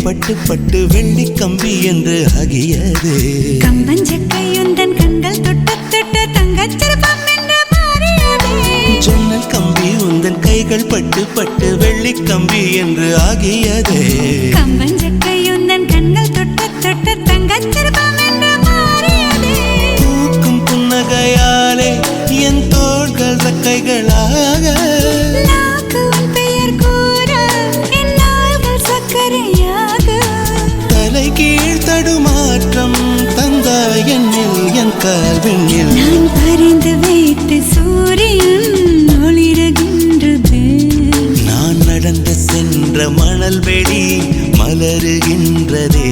பட்டு பட்டு வெள்ளி கம்பி என்று ஆகியது. கம்பஞ்சக்கையுந்தன் கண்கள் தொட்டு தொட்டு தங்கச்சிற்பம் என்று மாறியது. ஜன்னல் கம்பி உந்தன் கைகள் பட்டு பட்டு வெள்ளி கம்பி என்று ஆகியது. கம்பஞ்சக்கையுந்தன் கண்கள் தொட்டு தொட்டு தங்கச்சிற்பம் என்று மாறியது. பூக்கும் புன்னகையாலே என் தோள்கள் கைகளாக நாக்குவன் பெயர் கூற என் நாள்கள் சக்கரையாக. தலை கீழ் தடுமாற்றம் தந்தாய் என்னில் என் கால்வெண்ணில். நான் பறிந்து வைத்து சூரியன் ஒளிருகின்றது. நான் நடந்து சென்ற மணல் வெளி மலருகின்றதே.